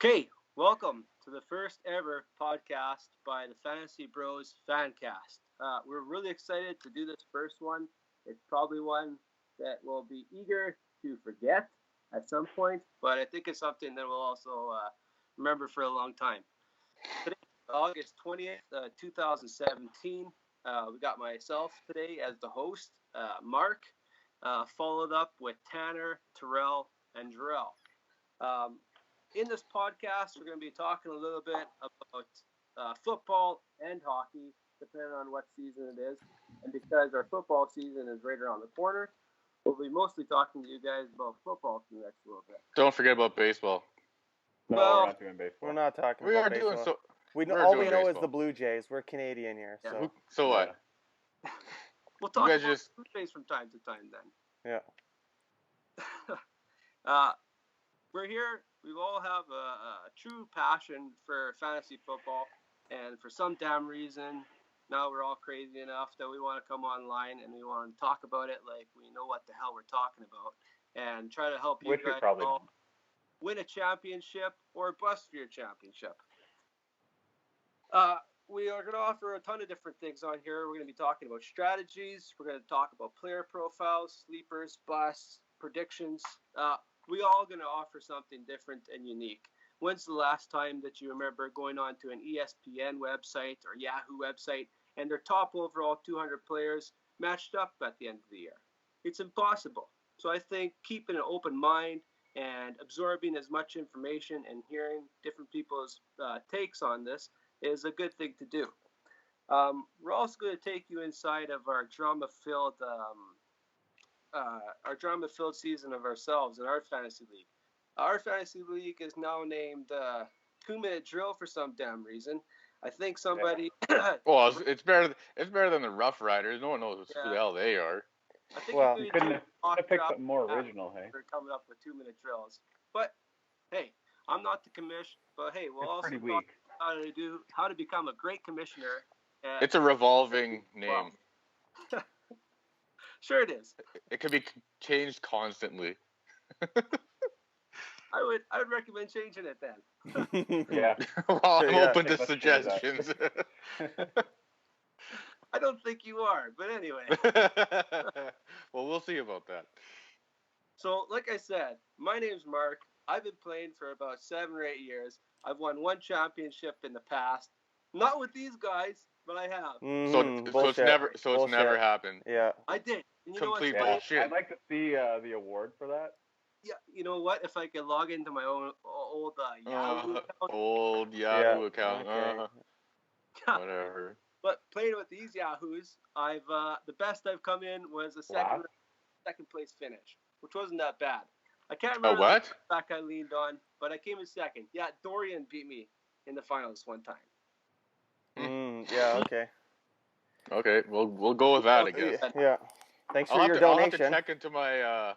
Okay, welcome to the first ever podcast by the Fantasy Bros Fancast. We're really excited to do this first one. It's probably one that we'll be eager to forget at some point, but I think it's something that we'll also remember for a long time. Today, August 20th, 2017. We got myself today as the host, Mark, followed up with Tanner, Terrell, and Jarrell. In this podcast, we're going to be talking a little bit about football and hockey, depending on what season it is. And because our football season is right around the corner, we'll be mostly talking to you guys about football for the next little bit. Don't forget about baseball. No, Well, we're not doing baseball. We're not talking We about are baseball. doing so. All doing we know is baseball. the Blue Jays. We're Canadian here, Yeah. so What? We'll talk guys about just- Blue Jays from time to time then. yeah. We're here. We all have a true passion for fantasy football, and for some damn reason, now we're all crazy enough that we want to come online and we want to talk about it like we know what the hell we're talking about, and try to help you Which we guys probably all don't. win a championship or bust for your championship. We are going to offer a ton of different things on here. We're going to be talking about strategies. We're going to talk about player profiles, sleepers, busts, predictions. We all going to offer something different and unique. When's the last time that you remember going on to an ESPN website or Yahoo website and their top overall 200 players matched up at the end of the year? It's impossible. So I think keeping an open mind and absorbing as much information and hearing different people's takes on this is a good thing to do. We're also going to take you inside of our drama-filled season of ourselves in our fantasy league. Our fantasy league is now named 2-Minute Drill for some damn reason. I think somebody. Well, it's better. It's better than the Rough Riders. No one knows who Yeah. the hell they are. I think Well, if we Couldn't do have mock picked draft, something more original, hey? we're coming up with 2-minute drills. But hey, I'm not the commish. But hey, we'll It's also pretty talk weak. how to become a great commissioner. It's a revolving name. Sure it is. It could be changed constantly. I would recommend changing it then. Yeah. Well, I'm Yeah. open to Let's do suggestions. I don't think you are, but anyway. Well, we'll see about that. So, like I said, my name's Mark. I've been playing for about 7 or 8 years. I've won one championship in the past. Not with these guys, but I have. So it's never happened. Yeah. I did. And you know Complete what's Yeah, funny? bullshit. I'd like to see the award for that. Yeah, you know what? If I could log into my own old Yahoo account. Old Yeah. Yahoo account. Okay. Whatever. But playing with these Yahoos, I've the best I've come in was a second place finish, which wasn't that bad. I can't remember what? the back I leaned on, but I came in second. Yeah, Dorian beat me in the finals one time. Yeah. Okay. Okay, we'll go with that, I guess. Yeah. Thanks for I'll your have to donation. check into my.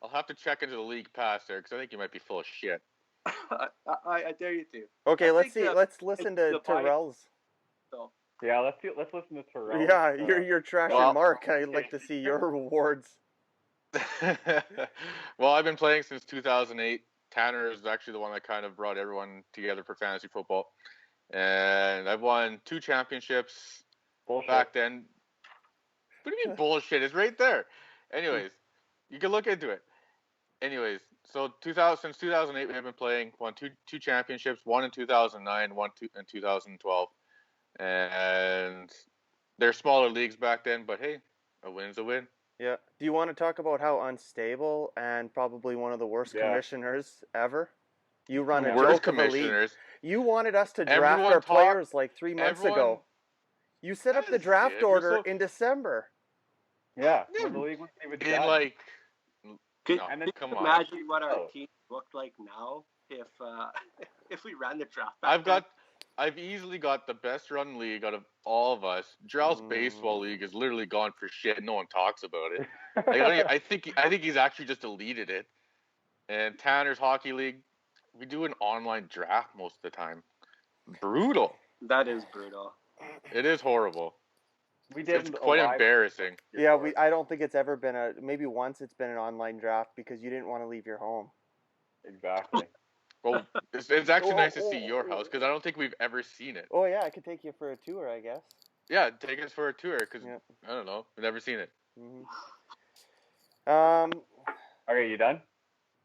I'll have to check into the league pass there because I think you might be full of shit. I dare you to. Okay. I Let's think see. Let's listen to the body- Terrell's. So Yeah, let's listen to Terrell. Yeah, you're trashing well- Mark. I'd like to see your rewards. Well, I've been playing since 2008. Tanner is actually the one that kind of brought everyone together for fantasy football, and I've won 2 championships Bullshit. back then. What do you mean bullshit? It's right there. Anyways, you can look into it. Anyways, so since 2008 we've been playing. Won two championships. One in 2009, one in 2012, and they're smaller leagues back then. But hey, a win's a win. Yeah. Do you want to talk about how unstable and probably one of the worst commissioners ever? You run a Worst joke of a league. commissioners. You wanted us to draft Everyone our players like 3 months everyone- ago. You set up I the draft did. You're order so- in December. Yeah, when the league wasn't even In done. like, could, no, and then- could come you on. imagine what our Oh. team looked like now if if we ran the draft? I've easily got the best run league out of all of us. Jarrell's baseball league is literally gone for shit. No one talks about it. I think he's actually just deleted it. And Tanner's hockey league, we do an online draft most of the time. Brutal. That is brutal. It is horrible. we did It's quite embarrassing. Yeah, I don't think it's ever been maybe once it's been an online draft because you didn't want to leave your home. Exactly. Well, it's actually nice to see your house because I don't think we've ever seen it. Oh yeah, I could take you for a tour, I guess. Yeah, take us for a tour because Yeah. I don't know, we've never seen it. Okay, you done?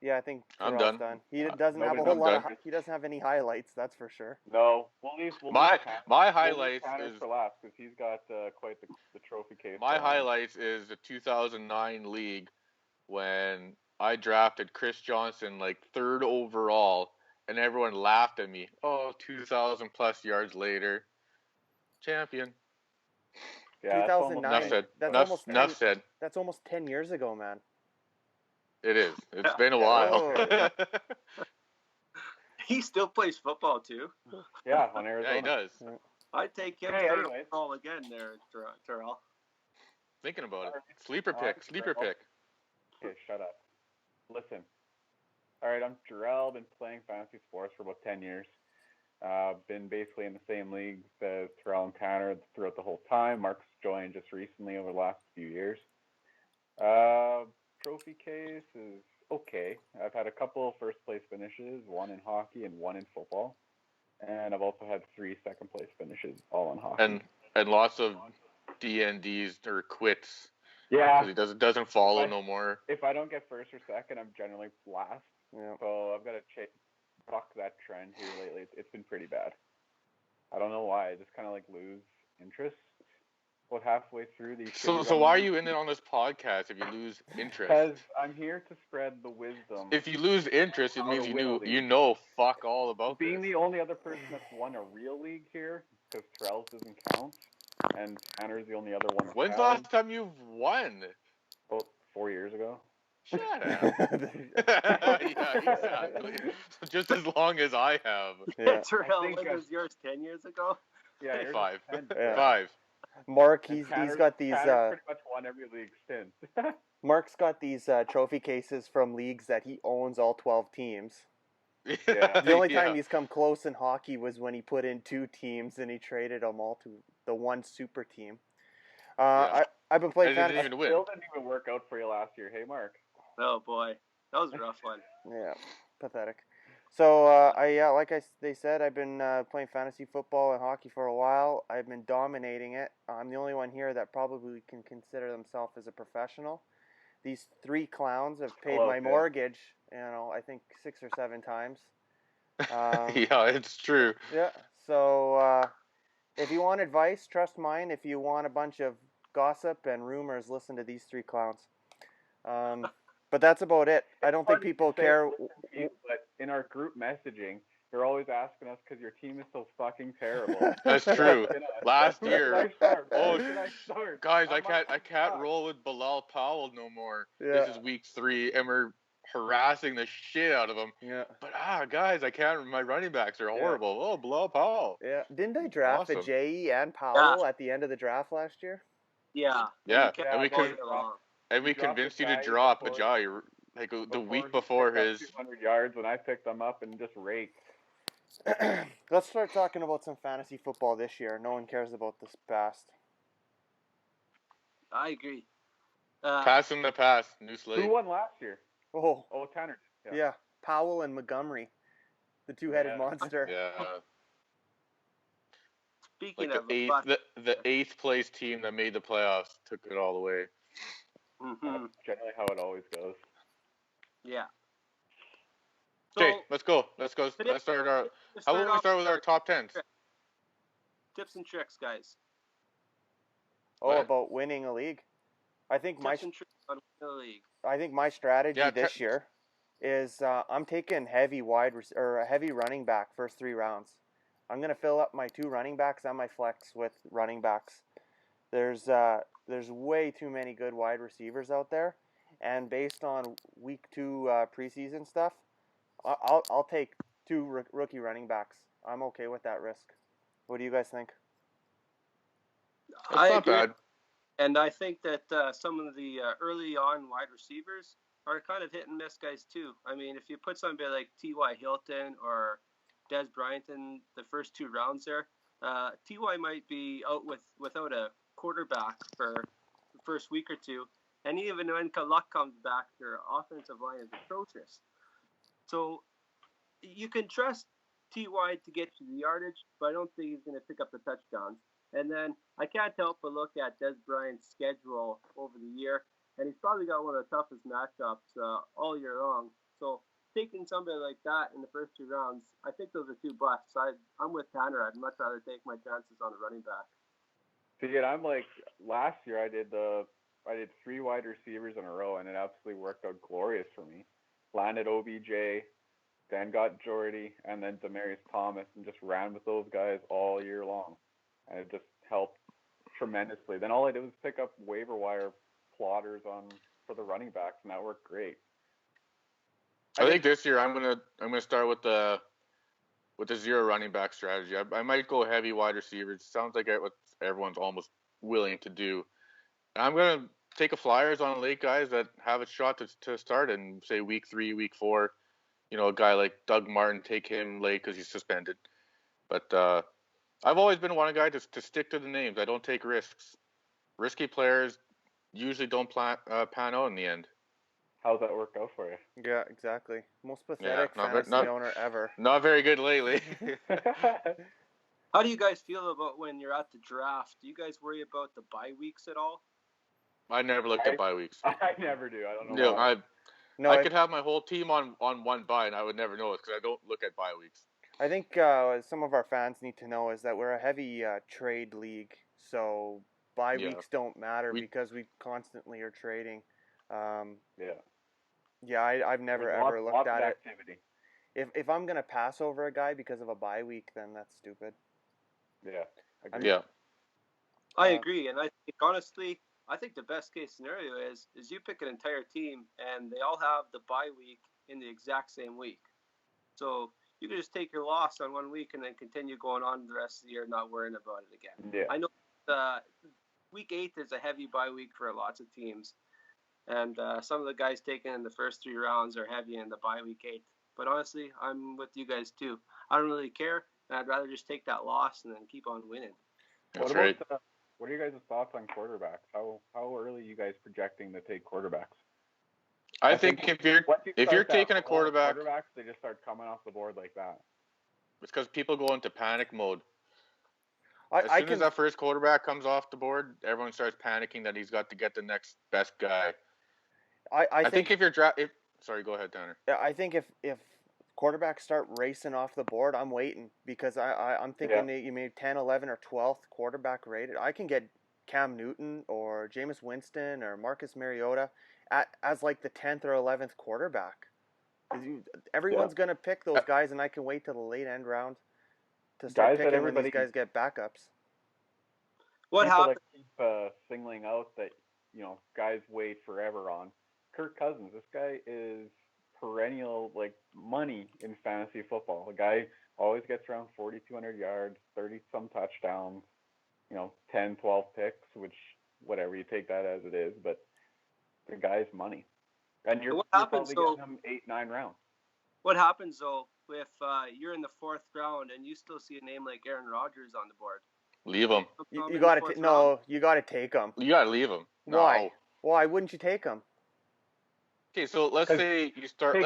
Yeah, I think I'm Terrell's done. He doesn't have a Nobody's whole lot done. he doesn't have any highlights, that's for sure. No, we'll leave My We'll highlights leave Tanner is for last because he's got quite the trophy case. my going on. highlights is the 2009 league when I drafted Chris Johnson like 3rd overall, and everyone laughed at me. Oh, 2,000 plus yards later, champion. Yeah, that's almost 2009. Enough said. That's Enough, almost enough 10, said. That's almost 10 years ago, man. It is. It's Yeah. been a Yeah, while. He still plays football too. Yeah, on Arizona. Yeah, he does. I'd take him Hey, third anyways. overall again there, Terrell. Thinking about it. Alright. Sleeper Alright, pick. Sleeper Terrell. pick. Okay, shut up. Listen. All right, I'm Jarrell. Been playing fantasy sports for about 10 years. Been basically in the same leagues as Terrell and Tanner throughout the whole time. Mark's joined just recently over the last few years. Trophy case is okay. I've had a couple first place finishes, one in hockey and one in football. And I've also had 3 second place finishes, all in hockey. And lots of DNDs or quits. Yeah. Because he doesn't follow But no more. if I don't get first or second, I'm generally last. Yeah. So I've got to buck that trend here lately. It's been pretty bad. I don't know why. I just kind of like lose interest about halfway through these. So why are you in it on this podcast if you lose interest? Because I'm here to spread the wisdom. If you lose interest, it How means to win a league. you know fuck all about Being this. the only other person that's won a real league here, because Terrell's doesn't count, and Tanner's the only other one. When's the last time you've won? About 4 years ago. Shut up. Yeah, exactly. Just as long as I have. Yeah. Terrell, I think, when was yours 10 years ago? Yeah, yours is 5. 10. Yeah. 5. Mark, And he's Tanner's- got these Tanner's pretty much won every league since. Mark's got these trophy cases from leagues that he owns all 12 teams. Yeah. The only time Yeah. he's come close in hockey was when he put in 2 teams and he traded them all to the one super team. I've been playing And it didn't fantasy. even win. Still didn't even work out for you last year. Hey, Mark. Oh boy, that was a rough one. Yeah, pathetic. So they said, I've been playing fantasy football and hockey for a while. I've been dominating it. I'm the only one here that probably can consider themselves as a professional. These 3 clowns have paid Hello, my Phil. mortgage, I think 6 or 7 times. Yeah, it's true. Yeah. So if you want advice, trust mine. If you want a bunch of gossip and rumors, listen to these 3 clowns. But that's about it. I don't think Funny people you say care. listen to you, but in our group messaging, you're always asking us because your team is so fucking terrible. That's true. Last Who should year, I start? oh, Who should I start? guys, I'm I can't fuck. roll with Bilal Powell no more. Yeah. This is week 3, and we're harassing the shit out of him. Yeah. But guys, I can't. My running backs are horrible. Oh, Bilal Powell. Yeah. Didn't I draft Awesome. Ajayi and Powell at the end of the draft last year? Yeah. Yeah, You kept and we going could- along. And we You dropped convinced you to Ajayi drop before- Ajayi like the Before week he before picked up his. 200 yards, and I picked them up and just raked. Let's start talking about some fantasy football this year. No one cares about this past. I agree. Pass in the past, new slate. Who won last year? Oh, Oh, Tanner. yeah. Powell and Montgomery, the 2-headed Yeah. monster. Yeah, Speaking like of the 8th place team that made the playoffs took it all the way. Mhm. Generally how it always goes. Yeah. Okay, So, let's go. Let's start our. How about we start with our top 10s? tips and tricks, guys? Oh, What? about winning a league. I think Tips and tricks on the league. my strategy Yeah, this year is I'm taking heavy running back first 3 rounds. I'm gonna fill up my 2 running backs and my flex with running backs. There's way too many good wide receivers out there, and based on week 2 preseason stuff, I'll take 2 rookie running backs. I'm okay with that risk. What do you guys think? It's I not agree. bad. And I think that some of the early on wide receivers are kind of hit and miss guys too. I mean, if you put somebody like T.Y. Hilton or Des Bryant in the first 2 rounds there, T.Y. might be out without a quarterback for the first week or 2. And even when Luck comes back, their offensive line is atrocious. So you can trust Ty to get you the yardage, but I don't think he's going to pick up the touchdowns. And then I can't help but look at Des Bryant's schedule over the year, and he's probably got one of the toughest matchups all year long. So taking somebody like that in the first 2 rounds, I think those are 2 busts. I'm with Tanner. I'd much rather take my chances on a running back. See, and I'm like, last year I did 3 wide receivers in a row, and it absolutely worked out glorious for me. Landed OBJ, then got Jordy, and then Demaryius Thomas, and just ran with those guys all year long. And it just helped tremendously. Then all I did was pick up waiver wire plotters for the running backs, and that worked great. I think this year I'm gonna start with the 0 running back strategy. I might go heavy wide receivers. Sounds like what everyone's almost willing to do. And I'm gonna take a flyers on late guys that have a shot to start in, say, week 3, week 4. You know, a guy like Doug Martin, take him late because he's suspended. But I've always been one guy to stick to the names. I don't take risks. Risky players usually don't pan out in the end. How's that work out for you? Yeah, exactly. Most pathetic fantasy owner ever. Not very good lately. How do you guys feel about when you're at the draft? Do you guys worry about the bye weeks at all? I never looked at bye weeks. I never do. I don't know why. I could have my whole team on one bye, and I would never know it because I don't look at bye weeks. I think some of our fans need to know is that we're a heavy trade league, so bye weeks don't matter because we constantly are trading. I've never ever looked at it. Activity. If I'm gonna pass over a guy because of a bye week, then that's stupid. Yeah. I agree, and I think honestly, I think the best case scenario is you pick an entire team and they all have the bye week in the exact same week. So you can just take your loss on 1 week and then continue going on the rest of the year, not worrying about it again. Yeah. I know week 8 is a heavy bye week for lots of teams, and some of the guys taken in the first 3 rounds are heavy in the bye week 8. But honestly, I'm with you guys too. I don't really care, and I'd rather just take that loss and then keep on winning. That's right. What are you guys' thoughts on quarterbacks? How early are you guys projecting to take quarterbacks? I think if you're taking a quarterback, quarterbacks, they just start coming off the board like that. It's because people go into panic mode. As soon as that first quarterback comes off the board, everyone starts panicking that he's got to get the next best guy. I think if you're sorry, go ahead, Tanner. I think if quarterbacks start racing off the board, I'm waiting because I'm thinking that you made 10, 11, or 12th quarterback rated. I can get Cam Newton or Jameis Winston or Marcus Mariota as like the 10th or 11th quarterback. Everyone's going to pick those guys, and I can wait till the late end round to start picking when these guys get backups. What happened? Keep singling out that guys wait forever on. Kirk Cousins, this guy is perennial money in fantasy football. The guy always gets around 4,200 yards, 30-some touchdowns, 10, 12 picks, which whatever you take that as it is, but the guy's money. And you're probably getting him 8, 9 rounds. What happens though if you're in the 4th round and you still see a name like Aaron Rodgers on the board? Leave him. You got to you got to take him. You got to leave him. Why? No. Why wouldn't you take him? Okay, so let's say you start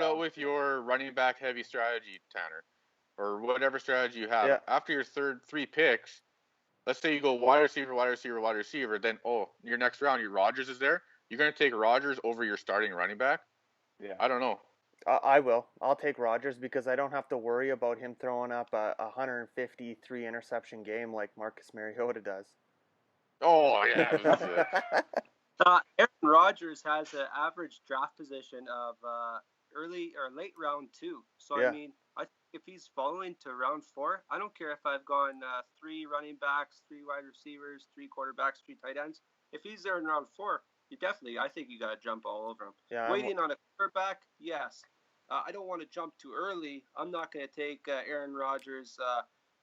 out with your running back heavy strategy, Tanner, or whatever strategy you have. Yeah. After your 3 picks, let's say you go wide receiver, wide receiver, wide receiver. Then your next round, your Rodgers is there. You're gonna take Rodgers over your starting running back? Yeah. I don't know. I will. I'll take Rodgers because I don't have to worry about him throwing up a 153 interception game like Marcus Mariota does. Oh yeah. Aaron Rodgers has an average draft position of early or late round 2. So I mean, I think if he's following to round 4, I don't care if I've gone 3 running backs, 3 wide receivers, 3 quarterbacks, 3 tight ends. If he's there in round 4, I think you got to jump all over him. Yeah, Waiting on a quarterback, yes. I don't want to jump too early. I'm not going to take Aaron Rodgers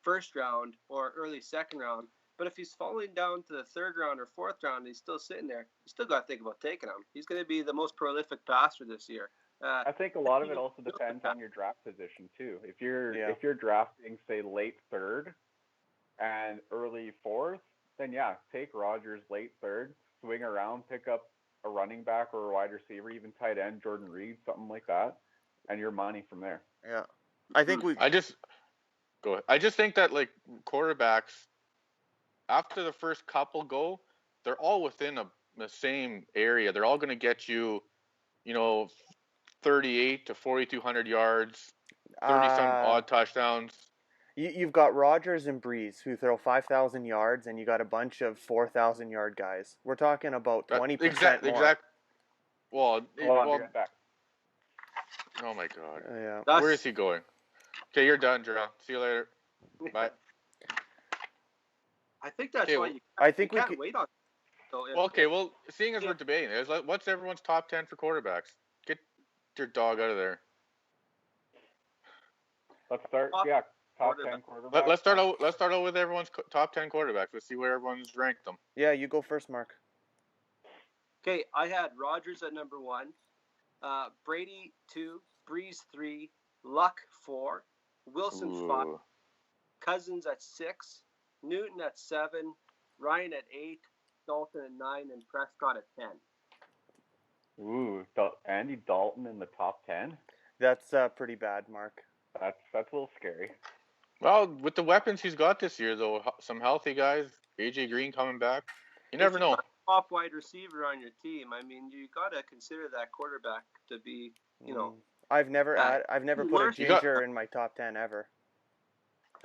first round or early second round. But if he's falling down to the 3rd round or 4th round and he's still sitting there, you still got to think about taking him. He's going to be the most prolific passer this year. I think a lot of it also depends on your draft position too. If you're drafting, say, late 3rd and early 4th, then take Rodgers late 3rd, swing around, pick up a running back or a wide receiver, even tight end, Jordan Reed, something like that. and your money from there. Yeah. I think we. I just think that like quarterbacks, after the first couple go, they're all within the same area. They're all going to get you, 38 to 4,200 yards, 30 some odd touchdowns. You've got Rodgers and Breeze who throw 5,000 yards, and you got a bunch of 4,000 yard guys. We're talking about 20% more. Well, You're back. oh my God. Yeah. Where is he going? Okay, you're done, Jerome. See you later. Bye. I think that's why we can't wait on. So seeing as we're debating, what's everyone's top 10 for quarterbacks? Get your dog out of there. Let's start. Top 10 quarterbacks. Let's start out with everyone's top 10 quarterbacks. Let's see where everyone's ranked them. Yeah, you go first, Mark. Okay, I had Rodgers at number 1, Brady 2, Breeze 3, Luck 4, Wilson 5, Cousins at 6, Newton at 7, Ryan at 8, Dalton at 9, and Prescott at 10. Ooh, Andy Dalton in the top 10? That's pretty bad, Mark. That's a little scary. Well, with the weapons he's got this year, though, some healthy guys, AJ Green coming back, you never know. Top wide receiver on your team. I mean, you got to consider that quarterback to be, I've never put a ginger in my top 10 ever.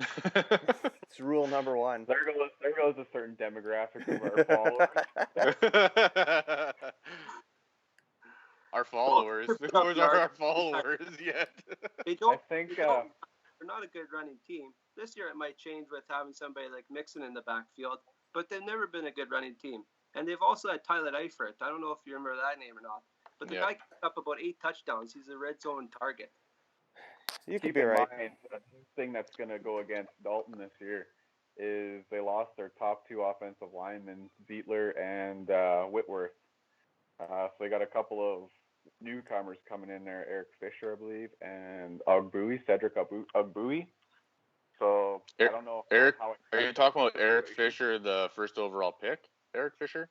It's rule number 1. There goes a certain demographic of our followers. Our followers. Those are our followers yet. I think they're not a good running team. This year it might change with having somebody like Mixon in the backfield, but they've never been a good running team. And they've also had Tyler Eifert. I don't know if you remember that name or not, but the guy kicked up about 8 touchdowns. He's a red zone target. You could keep be in right. mind, the thing that's going to go against Dalton this year is they lost their top 2 offensive linemen, Zietler and Whitworth. So they got a couple of newcomers coming in there, Eric Fisher, I believe, and Cedric Ogbuie. So I don't know. Eric, are you talking about Eric Fisher, the first overall pick? Eric Fisher?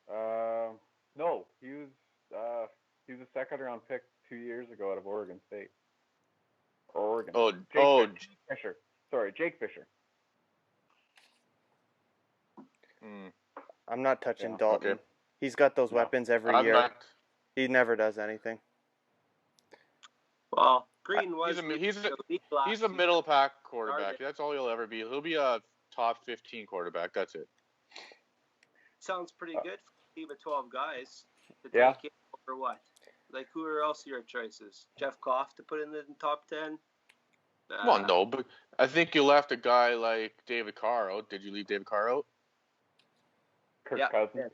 No, he was a second-round pick 2 years ago out of Oregon State. Jake Fisher. Sorry, Jake Fisher. I'm not touching Dalton. Okay. He's got those weapons every year. He never does anything. Well, Green was he's a middle pack quarterback. That's all he'll ever be. He'll be a top 15 quarterback. That's it. Sounds pretty good for a team of 12 guys. To take it over what? Like, who are else your choices? Jeff Goff to put in the top 10? Well, no, but I think you left a guy like David Carr out. Did you leave David Carr out? Kirk Cousins.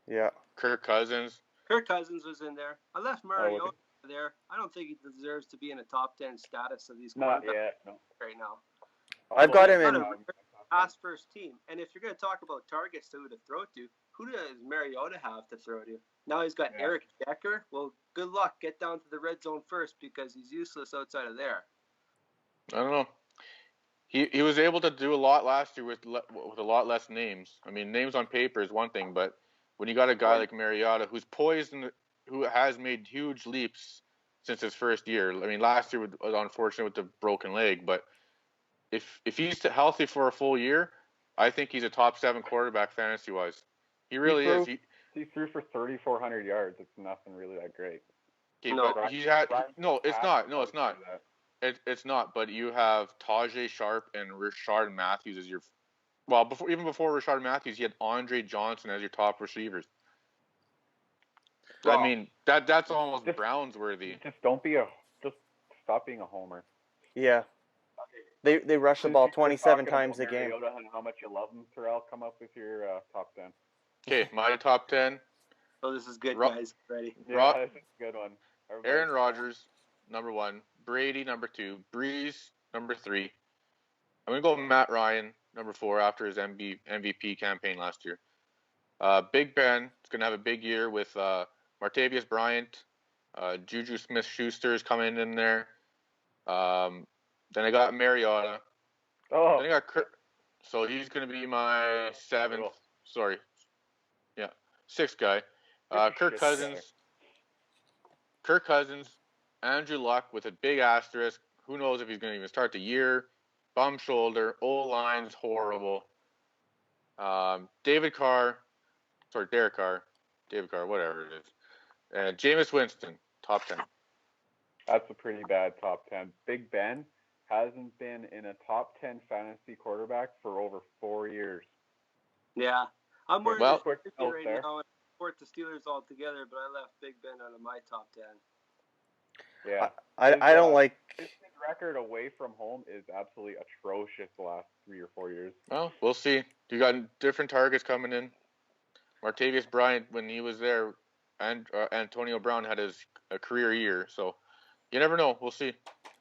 Yeah. Kirk Cousins. Kirk Cousins was in there. I left Mariota there. I don't think he deserves to be in a top 10 status of these quarterbacks right now. I've got him in pass first team. And if you're going to talk about targets to who to throw to, who does Mariota have to throw to? Now he's got Eric Decker. Well, good luck. Get down to the red zone first because he's useless outside of there. I don't know. He was able to do a lot last year with a lot less names. I mean, names on paper is one thing, but when you got a guy like Mariota who's poised and who has made huge leaps since his first year. I mean, last year was unfortunate with the broken leg, but if he's healthy for a full year, I think he's a top 7 quarterback fantasy wise. He really is. He threw for 3,400 yards. It's nothing really that great. Okay, but he's had it's not. No, it's not. It's not. But you have Tajay Sharp and Rashard Matthews as your. Well, before Rashard Matthews, you had Andre Johnson as your top receivers. Well, I mean, that's almost Browns worthy. Just stop being a homer. Yeah. They rush the ball 27 times a game. Mariota and how much you love him, Terrell, come up with your top 10. Okay, my top 10. Oh, this is good, guys. Ready? Yeah, this is a good one. Aaron Rodgers, number 1. Brady, number 2. Breeze, number 3. I'm going to go with Matt Ryan, number 4, after his MVP campaign last year. Big Ben is going to have a big year with Martavius Bryant. Juju Smith-Schuster is coming in there. Then I got Mariota. Oh. Then I got Kirk. So he's going to be my 7th. Sorry. Yeah. 6th guy. Kirk Cousins. Kirk Cousins, Andrew Luck with a big asterisk. Who knows if he's going to even start the year? Bum shoulder. O-line's horrible. Derek Carr, whatever it is. And Jameis Winston, top 10. That's a pretty bad top 10. Big Ben hasn't been in a top 10 fantasy quarterback for over 4 years. Yeah. I'm more Well, quick right now. I support the Steelers altogether, but I left Big Ben out of my top 10. Yeah. I don't like... His record away from home is absolutely atrocious the last 3 or 4 years. Well, we'll see. You got different targets coming in. Martavius Bryant, when he was there, and Antonio Brown had a career year, so you never know. We'll see.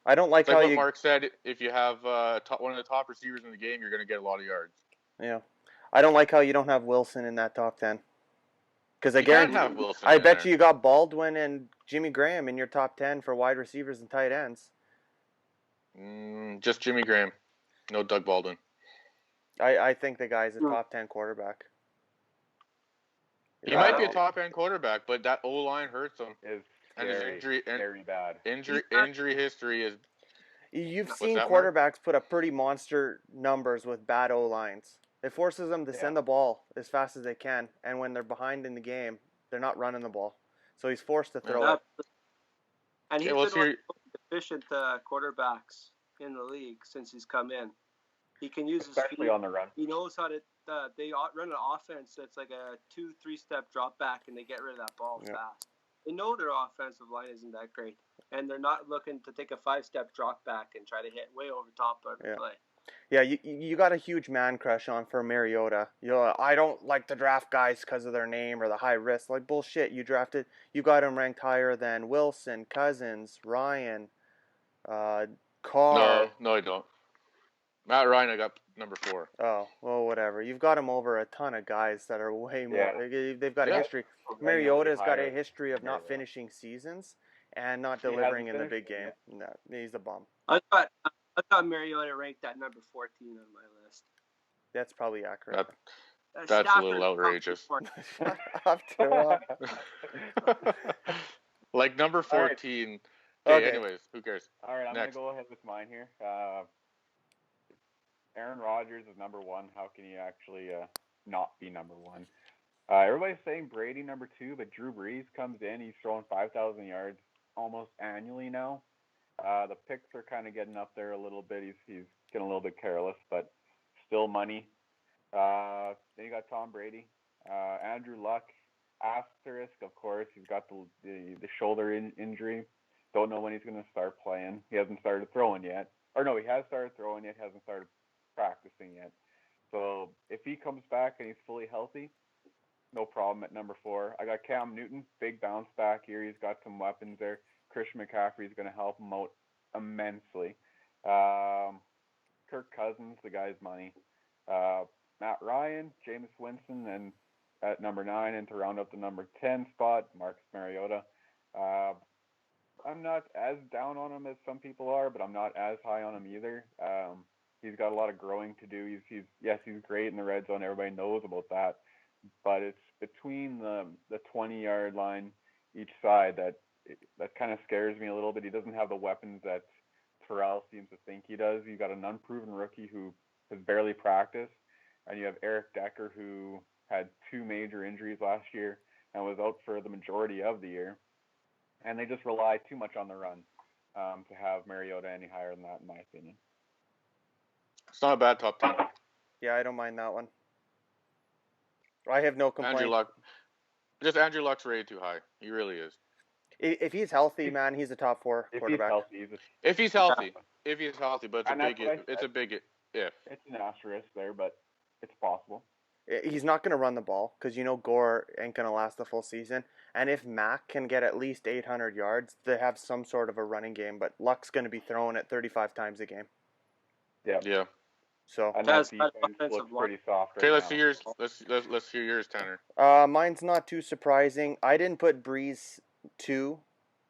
I don't like it's how what Mark said. If you have one of the top receivers in the game, you're going to get a lot of yards. Yeah. I don't like how you don't have Wilson in that top 10. Because I bet you got Baldwin and Jimmy Graham in your top 10 for wide receivers and tight ends. Just Jimmy Graham. No Doug Baldwin. I think the guy's a top 10 quarterback. He might be a top 10 quarterback, but that O-line hurts him. And his injury, very bad. Injury history is... You've seen quarterbacks put up pretty monster numbers with bad O-lines. It forces them to send the ball as fast as they can, and when they're behind in the game, they're not running the ball. So he's forced to throw it. And he's been one of the most efficient quarterbacks in the league since he's come in. He can use his feet on the run. He knows how to. They run an offense that's like a 2-3 step drop back, and they get rid of that ball fast. They know their offensive line isn't that great, and they're not looking to take a 5-step drop back and try to hit way over top of the play. Yeah, you got a huge man crush on for Mariota. I don't like to draft guys because of their name or the high risk. Like, bullshit. You got him ranked higher than Wilson, Cousins, Ryan, Carr. No, I don't. Matt Ryan, I got number 4. Oh, well, whatever. You've got him over a ton of guys that are way more. They've got a history. Mariota's got a history of not finishing seasons and not delivering in the big game. No, he's a bum. I thought Mariota ranked at number 14 on my list. That's probably accurate. That's a little outrageous. Like number 14. Okay, anyways, who cares? All right, I'm going to go ahead with mine here. Aaron Rodgers is number 1. How can he actually not be number 1? Everybody's saying Brady number 2, but Drew Brees comes in. He's throwing 5,000 yards almost annually now. The picks are kind of getting up there a little bit. He's getting a little bit careless, but still money. Then you got Tom Brady, Andrew Luck, asterisk, of course. He's got the shoulder injury. Don't know when he's going to start playing. He hasn't started throwing yet. Or no, he has started throwing yet. Hasn't started practicing yet. So if he comes back and he's fully healthy, no problem at number 4. I got Cam Newton, big bounce back here. He's got some weapons there. Christian McCaffrey is going to help him out immensely. Kirk Cousins, the guy's money. Matt Ryan, Jameis Winston, and at number 9, and to round up the number 10 spot, Marcus Mariota. I'm not as down on him as some people are, but I'm not as high on him either. He's got a lot of growing to do. He's great in the red zone. Everybody knows about that. But it's between the 20-yard line each side that kind of scares me a little bit. He doesn't have the weapons that Terrell seems to think he does. You got an unproven rookie who has barely practiced, and you have Eric Decker, who had 2 major injuries last year and was out for the majority of the year. And they just rely too much on the run to have Mariota any higher than that, in my opinion. It's not a bad top 10. Yeah, I don't mind that one. I have no complaint. Andrew Luck's rated too high. He really is. If he's healthy, man, he's a top 4 quarterback. If he's healthy, but it's a big if. It's an asterisk there, but it's possible. He's not going to run the ball because Gore ain't going to last the full season. And if Mac can get at least 800 yards, they have some sort of a running game. But Luck's going to be throwing it 35 times a game. Yeah. So and that defense looks pretty soft. Okay, let's hear yours. Let's hear yours, Tanner. Mine's not too surprising. I didn't put Breeze 2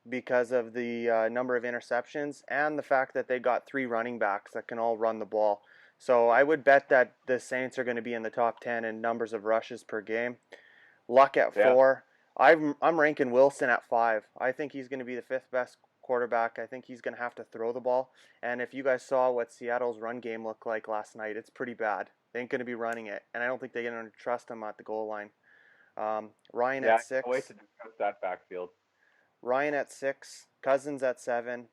because of the number of interceptions and the fact that they got 3 running backs that can all run the ball. So I would bet that the Saints are going to be in the top 10 in numbers of rushes per game. Luck at 4. I'm ranking Wilson at 5. I think he's going to be the 5th best quarterback. I think he's going to have to throw the ball. And if you guys saw what Seattle's run game looked like last night, it's pretty bad. They ain't going to be running it, and I don't think they're going to trust him at the goal line. Ryan Yeah, at I 6. can't wait to discuss that backfield. Ryan at 6. Cousins at 7.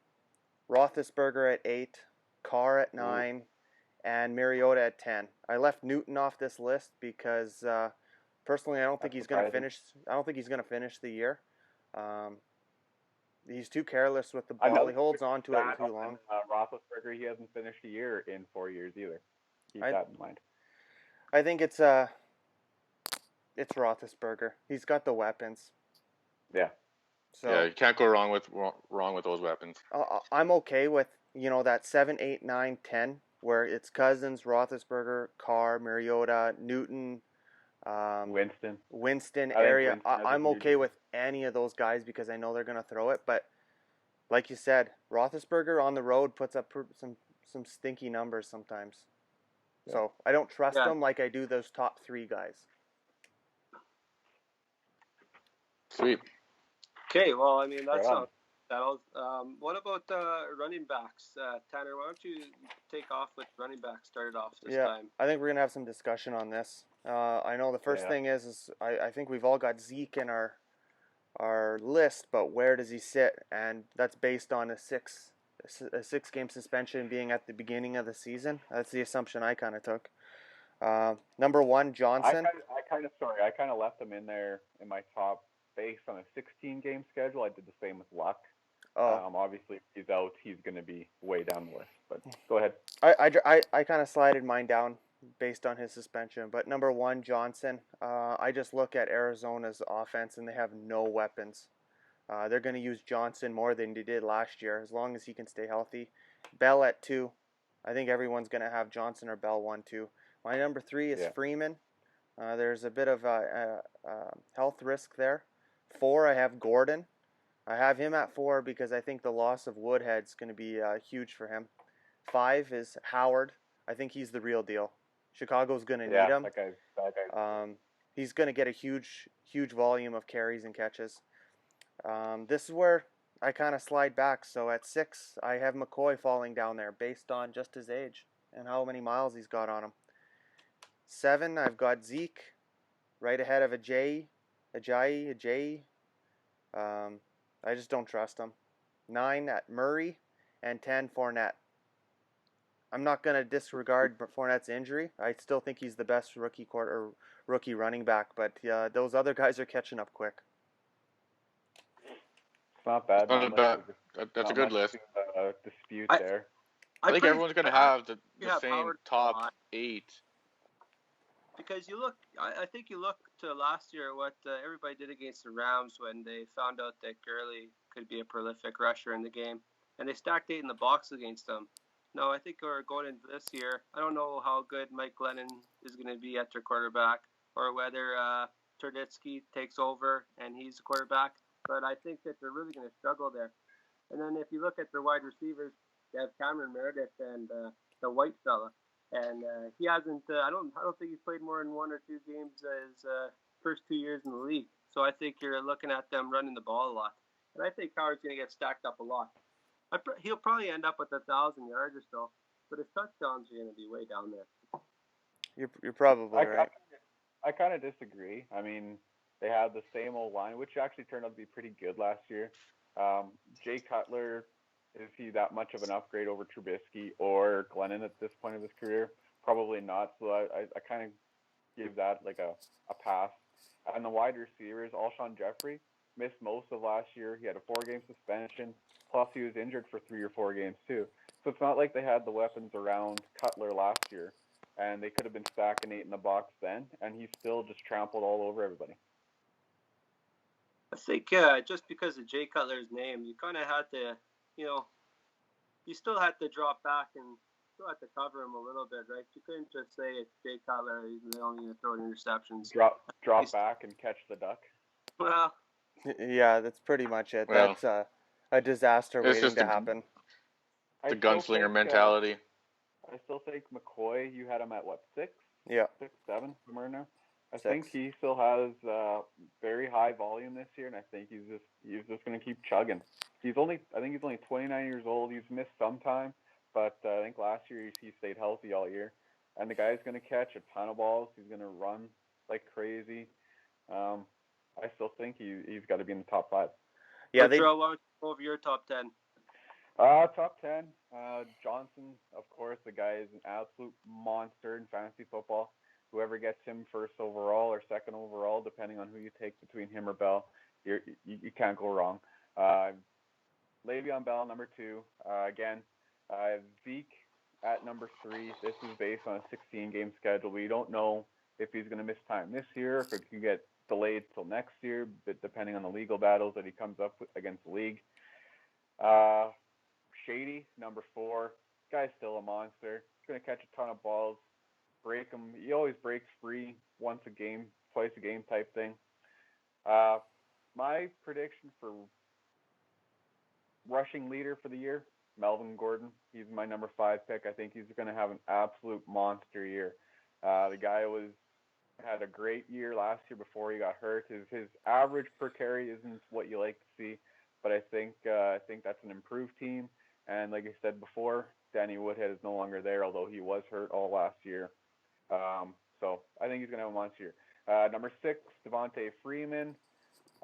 Roethlisberger at 8. Carr at 9. And Mariota at 10. I left Newton off this list because personally, I don't think he's going to finish. I don't think he's going to finish the year. He's too careless with the ball. He holds on to it too long. Roethlisberger, he hasn't finished a year in 4 years either. Keep that in mind. I think it's Roethlisberger. He's got the weapons. Yeah. So yeah, you can't go wrong with those weapons. I'm okay with that 7, 8, 9, 10 where it's Cousins, Roethlisberger, Carr, Mariota, Newton. Winston area. I'm okay with any of those guys because I know they're going to throw it. But like you said, Roethlisberger on the road puts up some stinky numbers sometimes. Yeah. So I don't trust them like I do those top 3 guys. Sweet. Okay, well, I mean, that's all. What about running backs? Tanner, why don't you take off with running backs started off this time? I think we're going to have some discussion on this. I know the first thing is I think we've all got Zeke in our list, but where does he sit? And that's based on a 6-game suspension being at the beginning of the season. That's the assumption I kind of took. Number 1, Johnson. I kind of left him in there in my top based on a 16-game schedule. I did the same with Luck. Obviously, if he's out, he's going to be way down the list. But go ahead. I kind of slided mine down based on his suspension. But number 1, Johnson. I just look at Arizona's offense, and they have no weapons. They're going to use Johnson more than they did last year, as long as he can stay healthy. Bell at 2. I think everyone's going to have Johnson or Bell 1, 2. My number 3 is Freeman. There's a bit of a health risk there. 4, I have Gordon. I have him at 4 because I think the loss of Woodhead's going to be huge for him. 5 is Howard. I think he's the real deal. Chicago's going to need him. That guy. He's going to get a huge volume of carries and catches. This is where I kind of slide back. So at 6, I have McCoy falling down there based on just his age and how many miles he's got on him. 7, I've got Zeke right ahead of Ajayi. I just don't trust him. 9 at Murray and 10 Fournette. I'm not going to disregard Fournette's injury. I still think he's the best rookie running back, but those other guys are catching up quick. It's not bad. That's a good list. Dispute there. I think everyone's going to have the same top 8. Because I think you look to last year what everybody did against the Rams when they found out that Gurley could be a prolific rusher in the game, and they stacked 8 in the box against them. No, I think we're going into this year. I don't know how good Mike Glennon is going to be at their quarterback, or whether Turditsky takes over and he's the quarterback. But I think that they're really going to struggle there. And then if you look at their wide receivers, they have Cameron Meredith and the white fella. And he hasn't. I don't think he's played more than 1 or 2 games his first 2 years in the league. So I think you're looking at them running the ball a lot. And I think Howard's going to get stacked up a lot. He'll probably end up with 1,000 yards or so, but his touchdowns are going to be way down there. You're probably right. I kind of disagree. I mean, they have the same old line, which actually turned out to be pretty good last year. Jay Cutler. Is he that much of an upgrade over Trubisky or Glennon at this point of his career? Probably not. So I kind of give that like a pass. And the wide receivers, Alshon Jeffrey missed most of last year. He had a 4-game suspension. Plus he was injured for 3 or 4 games too. So it's not like they had the weapons around Cutler last year. And they could have been stacking 8 in the box then. And he still just trampled all over everybody. I think just because of Jay Cutler's name, you kind of had to... you still had to drop back and still had to cover him a little bit, right? You couldn't just say it's Jay Cutler, he's only going to throw interceptions. Drop back and catch the duck. Well, yeah, that's pretty much it. Well, that's a disaster waiting to happen. The gunslinger mentality. I still think McCoy, you had him at what, 6? Yeah. 6, 7, somewhere in there. I 6. think he still has very high volume this year, and I think he's just going to keep chugging. I think he's only 29 years old. He's missed some time, but I think last year he stayed healthy all year. And the guy's going to catch a ton of balls. He's going to run like crazy. I still think he's got to be in the top 5. Yeah, Throw one over your top 10. Top 10. Johnson, of course, the guy is an absolute monster in fantasy football. Whoever gets him first overall or second overall, depending on who you take between him or Bell, you can't go wrong. Le'Veon Bell, number 2. Again, Zeke at number 3. This is based on a 16-game schedule. We don't know if he's going to miss time this year, if it can get delayed till next year, but depending on the legal battles that he comes up with against the league. Shady, number 4. Guy's still a monster. He's going to catch a ton of balls, break them. He always breaks free once a game, twice a game type thing. My prediction for rushing leader for the year, Melvin Gordon. He's my number 5 pick. I think he's going to have an absolute monster year. The guy had a great year last year before he got hurt. His average per carry isn't what you like to see, but I think that's an improved team. And like I said before, Danny Woodhead is no longer there, although he was hurt all last year. So I think he's going to have a monster year. Number 6, Devontae Freeman.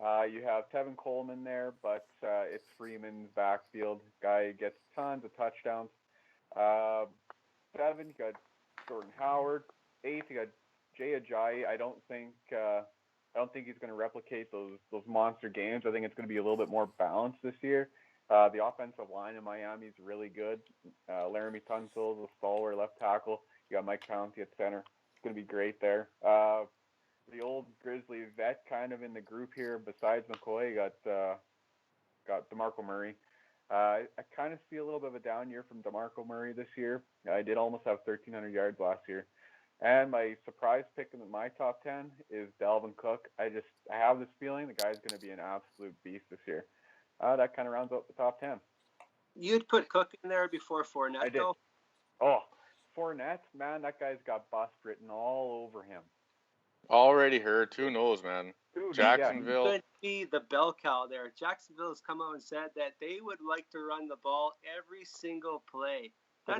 You have Tevin Coleman there, but it's Freeman's backfield. Guy gets tons of touchdowns. 7, you got Jordan Howard. 8, you got Jay Ajayi. I don't think he's going to replicate those monster games. I think it's going to be a little bit more balanced this year. The offensive line in Miami is really good. Laramie Tunsil is a stalwart left tackle. You got Mike Pouncey at center. It's going to be great there. The old Grizzly vet kind of in the group here. Besides McCoy, you got DeMarco Murray. I kind of see a little bit of a down year from DeMarco Murray this year. I did almost have 1,300 yards last year. And my surprise pick in my top 10 is Dalvin Cook. I have this feeling the guy's going to be an absolute beast this year. That kind of rounds out the top 10. You'd put Cook in there before Fournette, I did. though? Oh, Fournette, man, that guy's got bust written all over him. Already heard. Who knows, man? Dude, Jacksonville. He's going to be the bell cow there. Jacksonville has come out and said that they would like to run the ball every single play.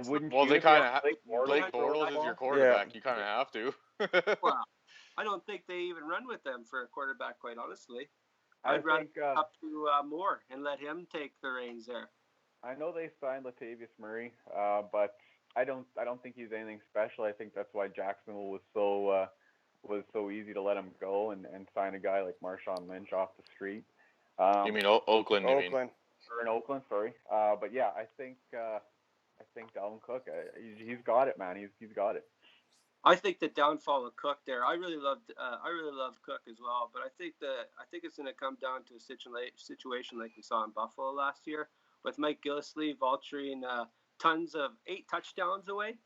Well, they kind of Blake Bortles is your quarterback. Yeah. You kind of have to. Well, I don't think they even run with them for a quarterback, quite honestly. I'd run up to Moore and let him take the reins there. I know they signed Latavius Murray, but I don't think he's anything special. I think that's why Jacksonville was so easy to let him go and sign a guy like Marshawn Lynch off the street. You mean Oakland? Or in Oakland, sorry. But yeah, I think Dalvin Cook, he's got it, man. He's got it. I think the downfall of Cook there. I really loved Cook as well, but I think it's going to come down to a situation like we saw in Buffalo last year with Mike Gillislee vulturing tons of 8 touchdowns away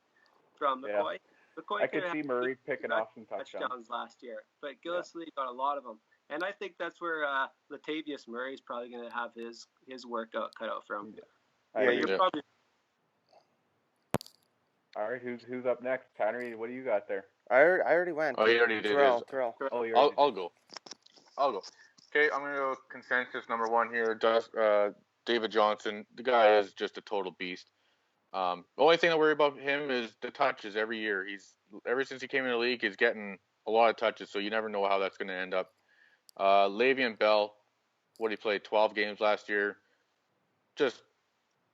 from McCoy. Yeah. I could see Murray picking off some touchdowns last year, but Gillislee got a lot of them, and I think that's where Latavius Murray is probably going to have his work cut out for him. Yeah, you're probably. All right, who's up next? Tanner, what do you got there? I already went. Oh, you already did. Terrell. Oh, I'll go. Okay, I'm gonna go consensus number 1 here. David Johnson. The guy is just a total beast. The only thing I worry about him is the touches every year. Ever since he came in the league, he's getting a lot of touches, so you never know how that's going to end up. Le'Veon Bell, he played 12 games last year. Just,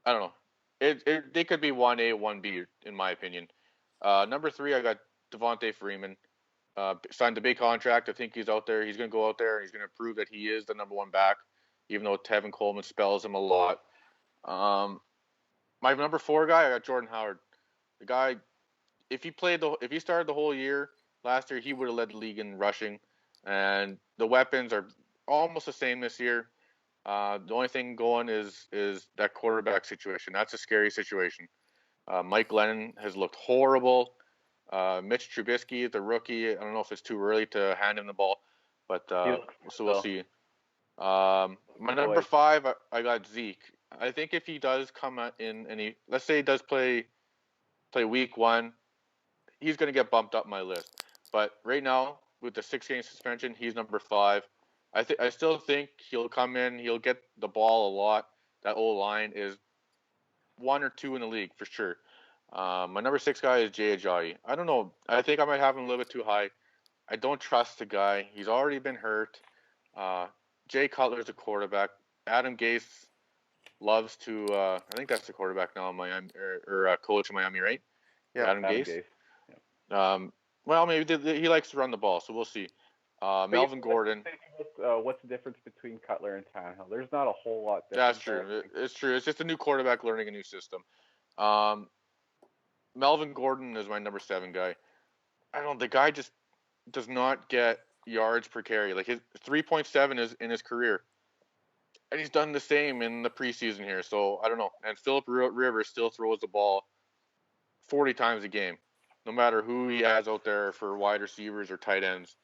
I don't know. They could be 1A, 1B, in my opinion. Number 3, I got Devontae Freeman. Signed a big contract. I think he's out there. He's going to go out there and he's going to prove that he is the number 1 back, even though Tevin Coleman spells him a lot. My number 4 guy, I got Jordan Howard. The guy, if he started the whole year last year, he would have led the league in rushing. And the weapons are almost the same this year. The only thing going is that quarterback situation. That's a scary situation. Mike Glennon has looked horrible. Mitch Trubisky, the rookie, I don't know if it's too early to hand him the ball, but so we'll see. My number 5, I got Zeke. I think if he does come in and let's say he does play week 1, he's going to get bumped up my list. But right now, with the 6-game suspension, he's number 5. I still think he'll come in. He'll get the ball a lot. That O-line is 1 or 2 in the league for sure. My number 6 guy is Jay Ajayi. I don't know. I think I might have him a little bit too high. I don't trust the guy. He's already been hurt. Jay Cutler's the quarterback. Adam Gase loves to. I think that's the quarterback now in Miami, or coach in Miami, right? Yeah, Adam Adam Gase. Gase. Yeah. Well, maybe he likes to run the ball, so we'll see. Melvin Gordon. What's the difference between Cutler and Tannehill? There's not a whole lot different. That's true. It's true. It's just a new quarterback learning a new system. Melvin Gordon is my number 7 guy. I don't know. The guy just does not get yards per carry. Like his 3.7 is in his career, and he's done the same in the preseason here. So I don't know. And Philip Rivers still throws the ball 40 times a game, no matter who he has out there for wide receivers or tight ends.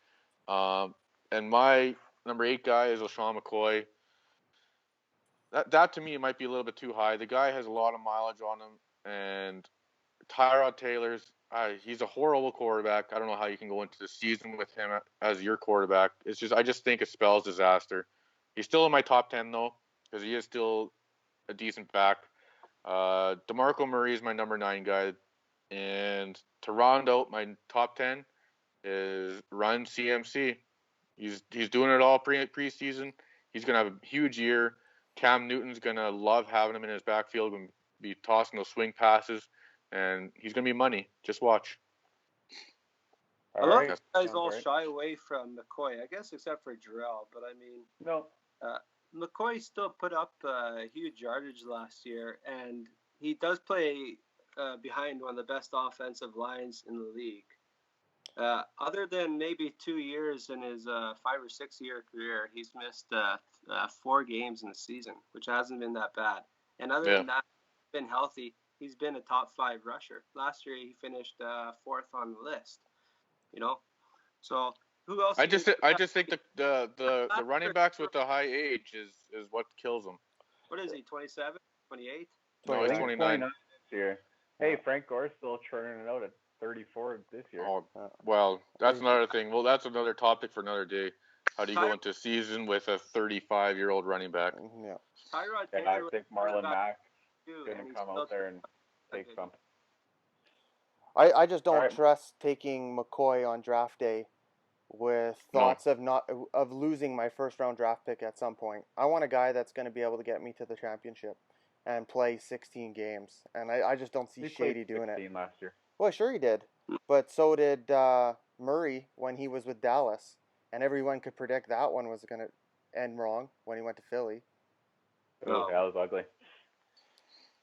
And my number 8 guy is LaShawn McCoy. That to me might be a little bit too high. The guy has a lot of mileage on him, and Tyrod Taylor's he's a horrible quarterback. I don't know how you can go into the season with him as your quarterback. I just think it spells disaster. He's still in my top 10 though, because he is still a decent back. DeMarco Murray is my number 9 guy, and to round out my top 10 is Run CMC. He's doing it all preseason. He's gonna have a huge year. Cam Newton's gonna love having him in his backfield and be tossing those swing passes, and he's gonna be money. Just watch. I love you guys all shy away from McCoy, I guess, except for Jarrell. But I mean, no, McCoy still put up huge yardage last year, and he does play behind one of the best offensive lines in the league. Other than maybe 2 years in his 5 or 6 year career, he's missed 4 games in the season, which hasn't been that bad. And other than that, he's been healthy. He's been a top 5 rusher. Last year, he finished 4th on the list. You know, so who else? I just think the running backs with the high age is what kills them. What is he? 27, 28? No, he's 29 this year. Hey, Frank Gore's still churning it out at 34 this year. Oh, well, that's another thing. Well, that's another topic for another day. How do you go into season with a 35-year-old running back? Yeah. Tyrod Taylor. I think Marlon Mack is going to come out there and take some. I just don't trust taking McCoy on draft day with thoughts of losing my first round draft pick at some point. I want a guy that's going to be able to get me to the championship and play 16 games, and I just don't see Shady doing it. Last year. Well, sure he did, but so did Murray when he was with Dallas, and everyone could predict that one was going to end wrong when he went to Philly. Oh, that was ugly.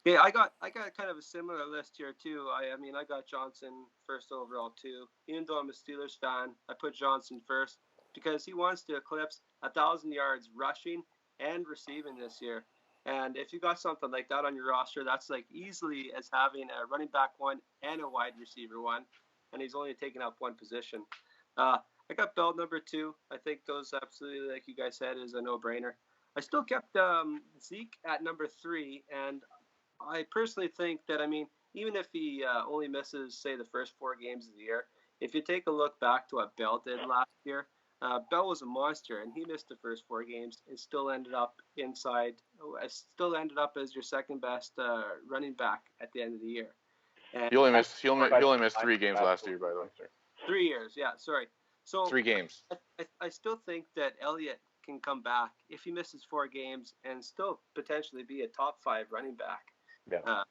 Yeah, I got kind of a similar list here too. I mean, I got Johnson first overall too. Even though I'm a Steelers fan, I put Johnson first because he wants to eclipse 1,000 yards rushing and receiving this year. And if you got something like that on your roster, that's like easily as having a running back 1 and a wide receiver 1, and he's only taking up 1 position. I got Bell number 2. I think those absolutely, like you guys said, is a no-brainer. I still kept Zeke at number 3, and I personally think that, I mean, even if he only misses, say, the first 4 games of the year, if you take a look back to what Bell did last year, Bell was a monster, and he missed the first 4 games and still ended up as your second best running back at the end of the year. And he only missed 3 games last year, by the way. 3 years, yeah, sorry. So 3 games. I still think that Elliott can come back if he misses 4 games and still potentially be a top 5 running back. Yeah.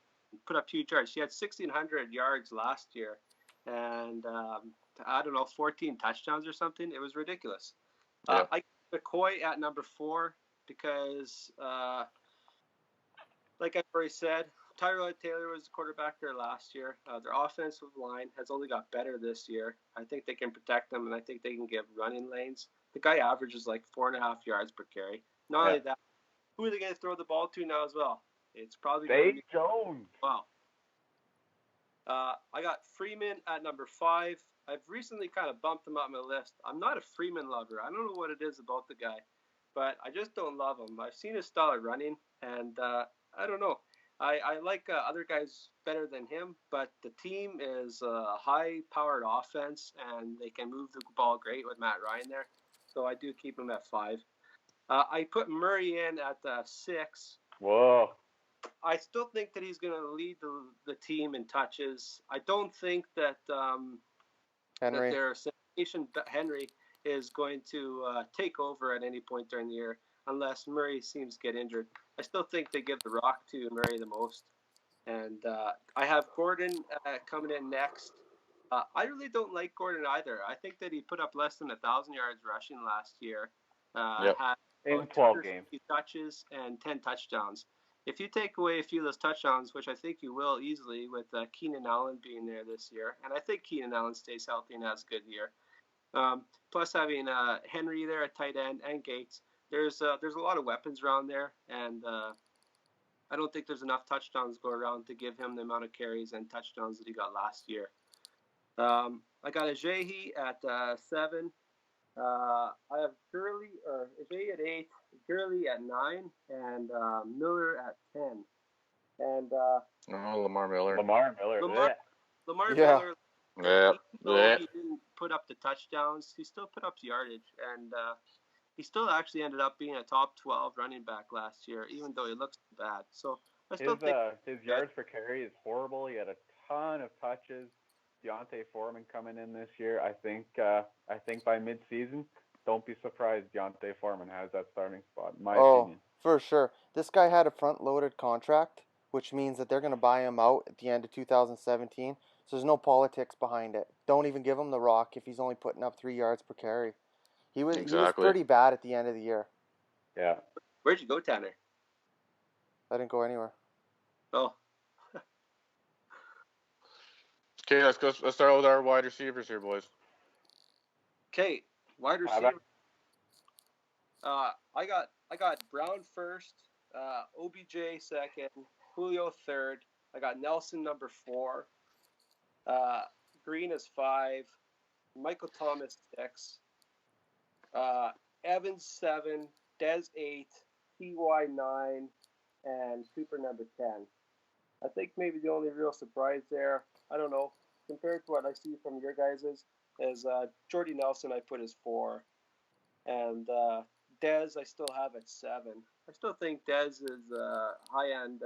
Put up huge yards. She had 1,600 yards last year, and I don't know, 14 touchdowns or something. It was ridiculous. Yeah. I got McCoy at number 4 because, like I've already said, Tyrod Taylor was the quarterback there last year. Their offensive line has only got better this year. I think they can protect them, and I think they can give running lanes. The guy averages like 4.5 yards per carry. Not only that, who are they going to throw the ball to now as well? It's probably Dave Jones. Wow. I got Freeman at number 5. I've recently kind of bumped him up my list. I'm not a Freeman lover. I don't know what it is about the guy, but I just don't love him. I've seen his style of running, and I don't know. I like other guys better than him, but the team is a high-powered offense, and they can move the ball great with Matt Ryan there. so I do keep him at 5. I put Murray in at 6. Whoa. I still think that he's going to lead the team in touches. I don't think that Henry. that their sensation Henry is going to take over at any point during the year unless Murray seems to get injured. I still think they give the rock to Murray the most. And I have Gordon coming in next. I really don't like Gordon either. I think that he put up less than 1,000 yards rushing last year. Yep. Had In 12 games. touches and 10 touchdowns. If you take away a few of those touchdowns, which I think you will easily with Keenan Allen being there this year, and I think Keenan Allen stays healthy and has a good year. Plus having Henry there at tight end and Gates, there's a lot of weapons around there, and I don't think there's enough touchdowns to go around to give him the amount of carries and touchdowns that he got last year. I got Ajayi at 7. I have Ajayi at 8, Gurley at 9, and Miller at 10. And Lamar Miller. Lamar Miller. Lamar Yeah. Miller, Yeah. though he didn't put up the touchdowns, he still put up the yardage, and he still actually ended up being a top 12 running back last year, even though he looks bad. So I still think his yards per carry is horrible. He had a ton of touches. Deontay Foreman coming in this year. I think by mid-season, don't be surprised Deontay Foreman has that starting spot, in my opinion. For sure. This guy had a front-loaded contract, which means that they're going to buy him out at the end of 2017. So there's no politics behind it. Don't even give him the rock if he's only putting up 3 yards per carry. He was pretty bad at the end of the year. Yeah. Where'd you go, Tanner? I didn't go anywhere. Oh. Okay, let's go. Let's start with our wide receivers here, boys. Okay, wide receiver. I got Brown first, OBJ second, Julio third. I got Nelson number 4. Green is 5. Michael Thomas 6. Evans 7. Dez 8. Ty 9, and Cooper number 10. I think maybe the only real surprise there, I don't know, compared to what I see from your guys' is Jordy Nelson I put as 4. And Dez I still have at 7. I still think Dez is a high-end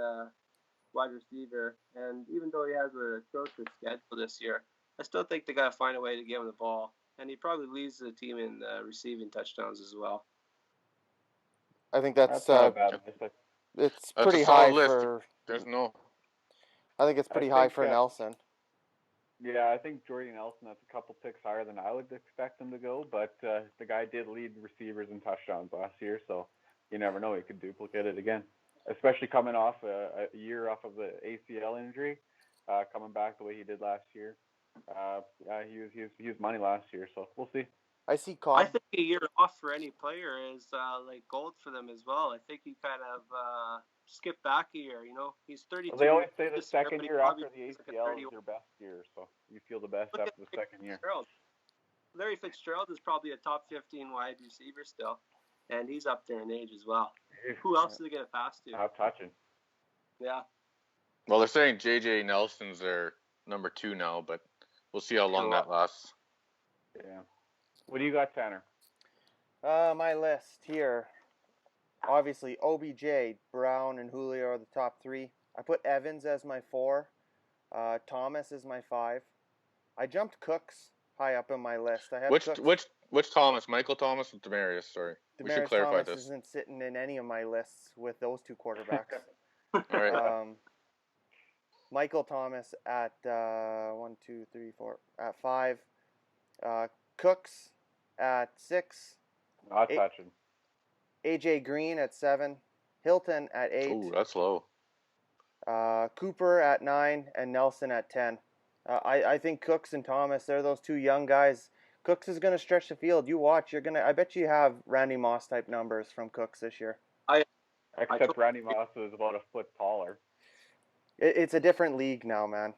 wide receiver. And even though he has an atrocious schedule this year, I still think they got to find a way to give him the ball. And he probably leads the team in receiving touchdowns as well. I think that's not a bad list. It's That's pretty a solid high list. for. There's no. I think it's pretty high for Nelson. Yeah, I think Jordy Nelson, that's a couple picks higher than I would expect him to go, but the guy did lead receivers in touchdowns last year, so you never know, he could duplicate it again, especially coming off a year off of the ACL injury, coming back the way he did last year. He was money last year, so we'll see. I see Cobb. I think a year off for any player is like gold for them as well. I think he kind of skipped back a year. You know, he's 32. Well, they always say the second year, year after the ACL is your best year, so you feel the best after the second year. Larry Fitzgerald is probably a top 15 wide receiver still, and he's up there in age as well. Who else are they going to pass to? Not touching. Yeah. Well, they're saying J.J. Nelson's their number 2 now, but we'll see how long that lasts. Yeah. What do you got, Tanner? My list here. Obviously, OBJ, Brown, and Julio are the top 3. I put Evans as my 4. Thomas is my 5. I jumped Cooks high up in my list. I have which Thomas? Michael Thomas or Demaryius? Sorry, we should clarify Thomas this. Isn't sitting in any of my lists with those 2 quarterbacks. All right. Michael Thomas at 1, 2, 3, 4 at 5. Cooks at 6. Not touching. AJ Green at 7. Hilton at 8. Ooh, that's low. Cooper at 9 and Nelson at 10. I think Cooks and Thomas, they're those 2 young guys. Cooks is going to stretch the field. You watch. I bet you have Randy Moss type numbers from Cooks this year. Except Randy Moss is about a foot taller. It's a different league now, man.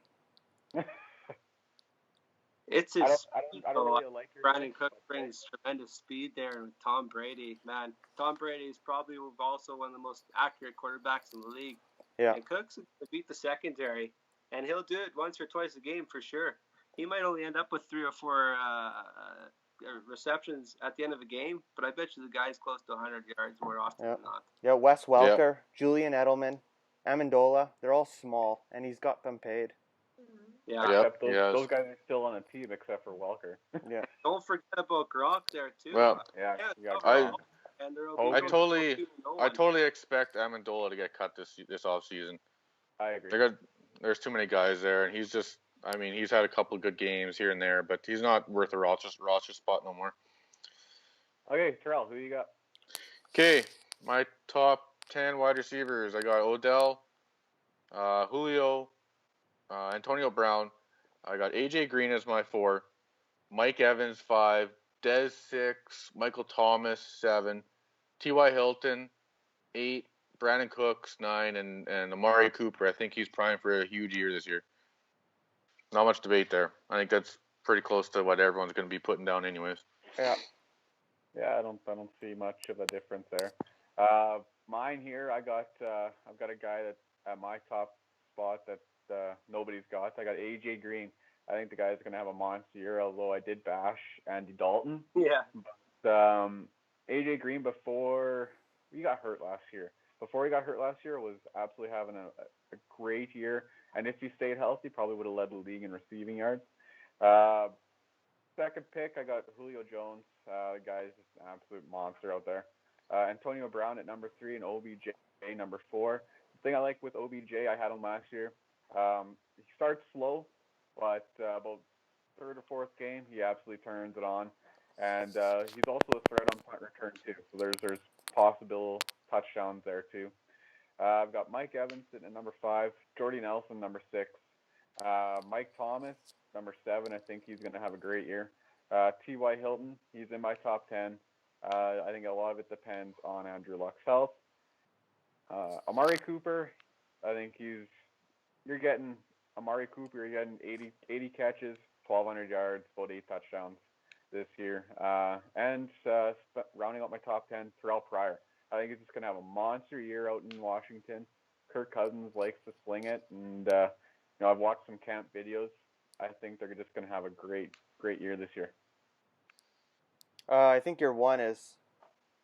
It's his I don't really like your Brandon Cook brings tremendous speed there with Tom Brady. Man, Tom Brady is probably also one of the most accurate quarterbacks in the league. Yeah. And Cook's going to beat the secondary, and he'll do it once or twice a game for sure. He might only end up with 3 or 4 receptions at the end of a game, but I bet you the guy's close to 100 yards more often than not. Yeah, Wes Welker, Julian Edelman, Amendola, they're all small, and he's got them paid. Yeah. Except those guys are still on a team except for Welker. Yeah. Don't forget about Gronk there too. Well, yeah, you got I- Gronk. And I totally expect Amendola to get cut this offseason. I agree. There's too many guys there, and he's just, I mean, he's had a couple of good games here and there, but he's not worth a roster spot no more. Okay, Terrell, who you got? Okay, my top 10 wide receivers. I got Odell, Julio, Antonio Brown. I got AJ Green as my 4, Mike Evans 5, Dez 6, Michael Thomas 7, T.Y. Hilton 8, Brandon Cooks 9, and Amari Cooper. I think he's primed for a huge year this year. Not much debate there. I think that's pretty close to what everyone's going to be putting down anyways. Yeah, I don't see much of a difference there. Mine here, I've got a guy that at my top spot that nobody's got. I got AJ Green. I think the guy's going to have a monster year, although I did bash Andy Dalton. Yeah. But AJ Green before he got hurt last year was absolutely having a great year. And if he stayed healthy, probably would have led the league in receiving yards. Second pick, I got Julio Jones. The guy's just an absolute monster out there. Antonio Brown at number 3 and OBJ number 4. The thing I like with OBJ, I had him last year. He starts slow, but about third or fourth game, he absolutely turns it on. And he's also a threat on punt return too. So there's possible touchdowns there too. I've got Mike Evans sitting at number 5, Jordy Nelson number 6, Mike Thomas number 7. I think he's going to have a great year. T.Y. Hilton, he's in my top 10. I think a lot of it depends on Andrew Luck's health. Amari Cooper, I think you're getting Amari Cooper. You're getting 80 catches, 1,200 yards, about 8 touchdowns this year. And rounding out my top 10, Terrell Pryor. I think he's just going to have a monster year out in Washington. Kirk Cousins likes to sling it, and I've watched some camp videos. I think they're just going to have a great year this year. I think your 1 is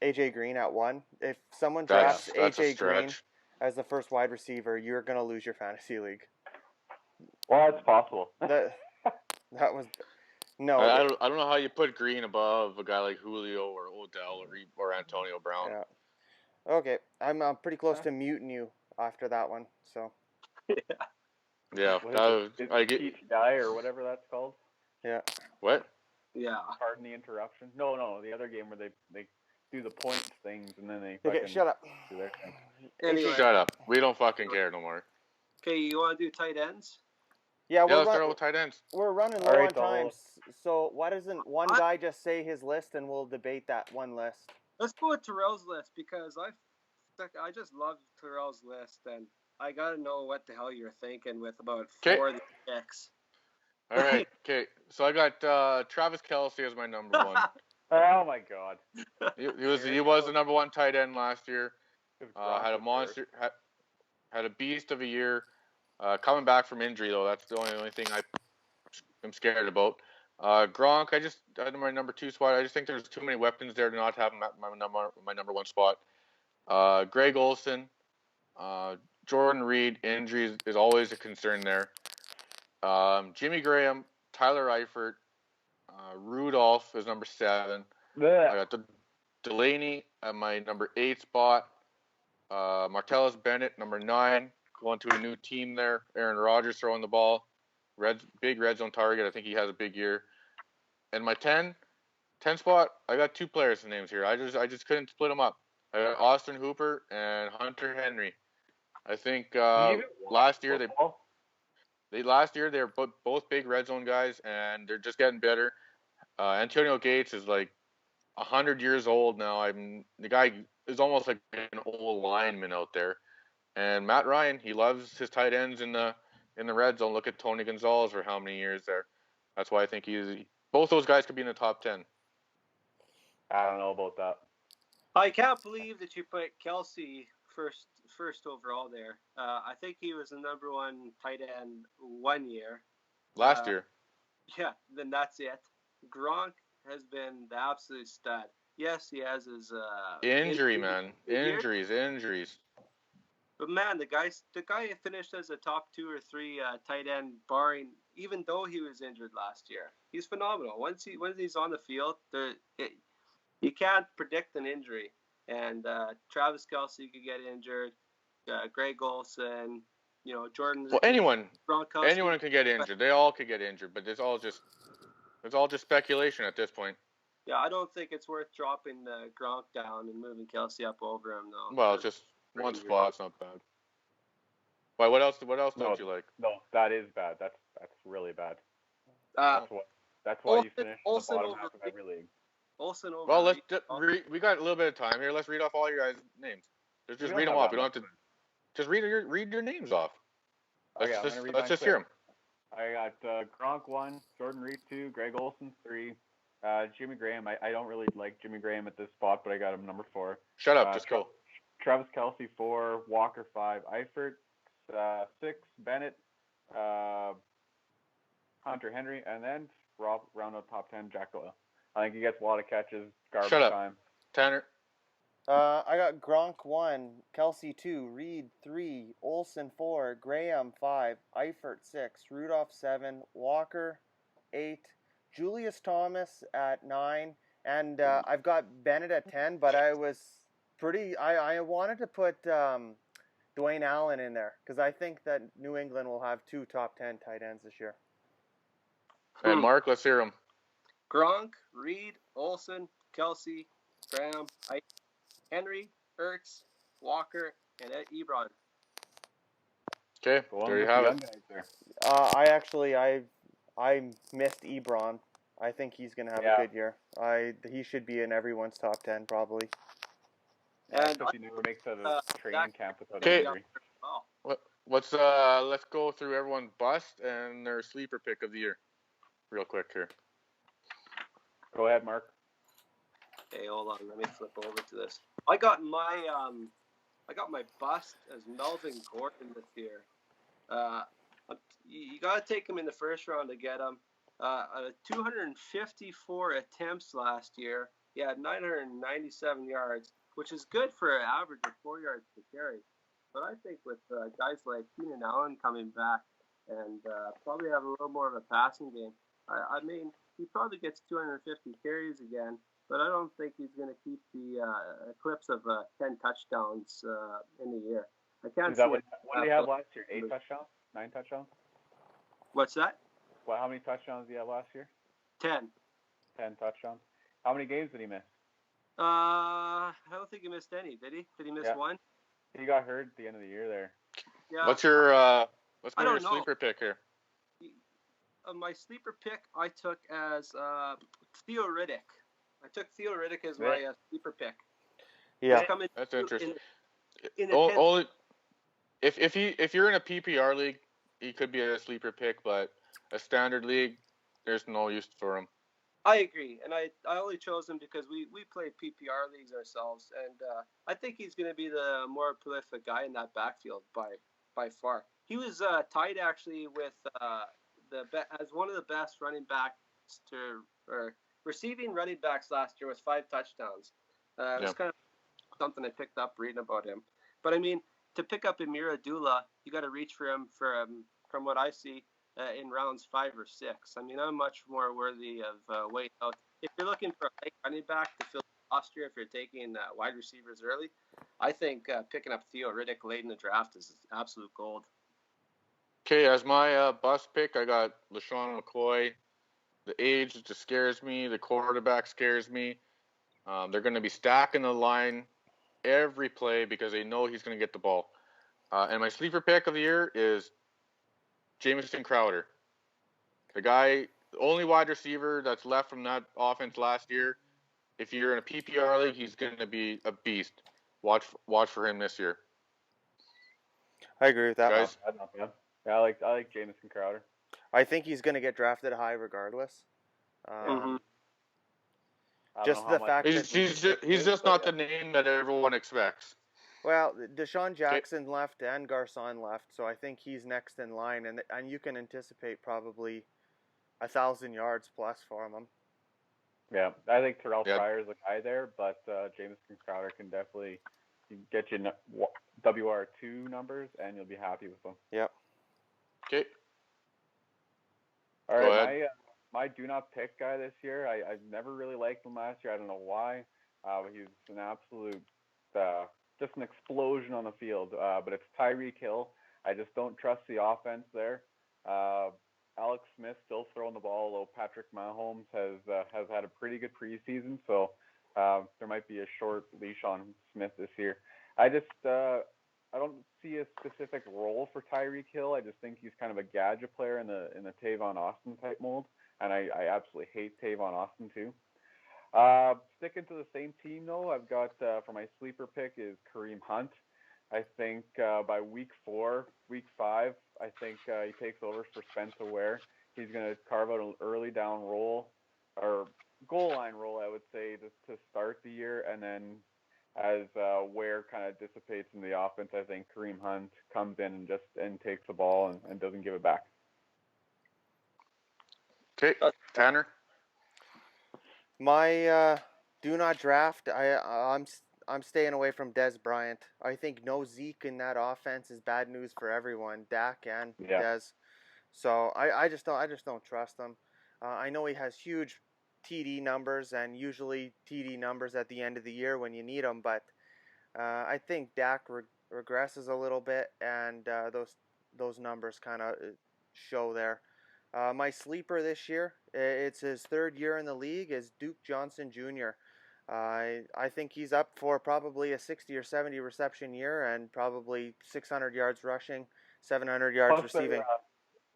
AJ Green at 1. If someone drafts AJ Green as the first wide receiver, you're going to lose your fantasy league. Well, it's possible. That was no. I don't know how you put Green above a guy like Julio or Odell or Antonio Brown. Yeah. Okay, I'm pretty close to muting you after that one. So. Yeah. I get die or whatever that's called. Yeah. What? Yeah. Pardon the interruption. No, the other game where they do the points things and then they okay, shut up. Do their thing. Anyway. Shut up. We don't fucking care no more. Okay, you want to do tight ends? Yeah, let's start with tight ends. We're running low on time, so why doesn't one guy just say his list and we'll debate that one list? Let's go with Terrell's list because I just love Terrell's list and I gotta know what the hell you're thinking with about 4 of the picks. All right, okay. So I got Travis Kelce as my number 1. Oh my God. He was the number 1 tight end last year. Had a monster, had a beast of a year. Coming back from injury though, that's the only thing I am scared about. Gronk, I just had my number 2 spot. I just think there's too many weapons there to not have my number 1 spot. Greg Olsen, Jordan Reed, injuries is always a concern there. Jimmy Graham, Tyler Eifert, Rudolph is number 7. I got Delaney at my number 8 spot. Martellus Bennett, number 9, going to a new team there. Aaron Rodgers throwing the ball. Big red zone target. I think he has a big year. And my 10 spot, I got 2 players' names here. I just couldn't split them up. I got Austin Hooper and Hunter Henry. I think last year they were both big red zone guys, and they're just getting better. Antonio Gates is like 100 years old now. The guy is almost like an old lineman out there. And Matt Ryan, he loves his tight ends in the red zone. Look at Tony Gonzalez for how many years there. That's why I think both those guys could be in the top 10. I don't know about that. I can't believe that you put Kelce first overall there. I think he was the number 1 tight end 1 year. Last year. Yeah, then that's it. Gronk, has been the absolute stud. Yes, he has his Injury, man. here, Injuries. but man, the guy finished as a top 2 or 3 tight end, barring even though he was injured last year. He's phenomenal. Once he's on the field, you can't predict an injury. And Travis Kelce could get injured. Greg Olsen, Jordan. Well, anyone Gronkowski. can get injured. They all could get injured, but it's all just speculation at this point. Yeah, I don't think it's worth dropping Gronk down and moving Kelce up over him though. Well, just one spot's not bad. Why? What else don't you like? No, that is bad. That's really bad. That's why you finished in the bottom half of every league. Olsen over. Well, we got a little bit of time here. Let's read off all your guys' names. Just read them off. You don't have to. Just read your names off. Let's just hear them. I got Gronk 1, Jordan Reed 2, Greg Olsen 3, Jimmy Graham. I don't really like Jimmy Graham at this spot, but I got him number 4. Shut up. Just go. Travis Kelce 4, Walker 5, Eifert 6, Bennett, Hunter Henry, and then round out top 10, Jack Doyle. I think he gets a lot of catches, garbage Shut up. time. Tanner. I got Gronk 1, Kelce 2, Reed 3, Olsen 4, Graham 5, Eifert 6, Rudolph 7, Walker 8, Julius Thomas at 9, and I've got Bennett at 10, but I wanted to put Dwayne Allen in there because I think that New England will have 2 top 10 tight ends this year. And Mark, let's hear him. Gronk, Reed, Olsen, Kelce, Graham, Henry, Ertz, Walker, and Ebron. Okay, there you have it. I missed Ebron. I think he's gonna have a good year. He should be in everyone's top 10 probably. And he never makes it a training camp without injury. Let's go through everyone's bust and their sleeper pick of the year, real quick here. Go ahead, Mark. Okay, hold on. Let me flip over to this. I got my bust as Melvin Gordon this year. You got to take him in the first round to get him. 254 attempts last year. He had 997 yards, which is good for an average of 4 yards per carry. But I think with guys like Keenan Allen coming back and probably have a little more of a passing game, I mean, he probably gets 250 carries again. But I don't think he's going to keep the eclipse of 10 touchdowns in a year. I can't see what did he have last year? 8 touchdowns? 9 touchdowns? What's that? Well, how many touchdowns did he have last year? 10. 10 touchdowns. How many games did he miss? I don't think he missed any. Did he? Did he miss one? He got hurt at the end of the year there. Yeah. What's your sleeper pick here? My sleeper pick I took as Theo Riddick. I took Theo Riddick as my sleeper pick. Yeah, that's interesting. Only if you're in a PPR league, he could be a sleeper pick, but a standard league, there's no use for him. I agree, and I only chose him because we play PPR leagues ourselves, and I think he's going to be the more prolific guy in that backfield by far. He was tied actually with as one of the best running backs receiving running backs last year with 5 touchdowns. It's kind of something I picked up reading about him. But I mean, to pick up Amir Abdullah, you got to reach for him from what I see in rounds 5 or 6. I mean, I'm much more worthy of waiting out. If you're looking for a late running back to fill the roster, if you're taking wide receivers early, I think picking up Theo Riddick late in the draft is absolute gold. Okay, as my bust pick, I got LaShawn McCoy. The age just scares me. The quarterback scares me. They're going to be stacking the line every play because they know he's going to get the ball. And my sleeper pick of the year is Jamison Crowder. The only wide receiver that's left from that offense last year. If you're in a PPR league, he's going to be a beast. Watch for him this year. I agree with that, guys. Yeah, I like Jamison Crowder. I think he's going to get drafted high regardless. Just the fact that he's just not the name that everyone expects. Well, Deshaun Jackson left and Garcon left, so I think he's next in line, and you can anticipate probably 1,000 yards plus for him. Yeah, I think Terrell Yeah. Pryor is the guy there, but Jameson Crowder can definitely get you WR2 numbers, and you'll be happy with them. Yep. Okay. All Go right, ahead. my do not pick guy this year. I've never really liked him last year. I don't know why. He was an absolute, just an explosion on the field. But it's Tyreek Hill. I just don't trust the offense there. Alex Smith still throwing the ball, although Patrick Mahomes has had a pretty good preseason. So there might be a short leash on Smith this year. I don't see a specific role for Tyreek Hill. I just think he's kind of a gadget player in the Tavon Austin type mold, and I absolutely hate Tavon Austin too. Sticking to the same team though, I've got for my sleeper pick is Kareem Hunt. I think by week 5, I think he takes over for Spencer Ware. He's going to carve out an early down role or goal line role, I would say, to start the year, and then as Ware kind of dissipates in the offense, I think Kareem Hunt comes in and takes the ball and doesn't give it back. Okay, Tanner. My do not draft. I'm staying away from Des Bryant. I think no Zeke in that offense is bad news for everyone, Dak and Des. So I just don't trust him. I know he has huge TD numbers and usually TD numbers at the end of the year when you need them, but I think Dak regresses a little bit, and those numbers kind of show there. My sleeper this year, it's his 3rd year in the league, is Duke Johnson Jr. I think he's up for probably a 60 or 70 reception year and probably 600 yards rushing, 700 yards Plus, receiving.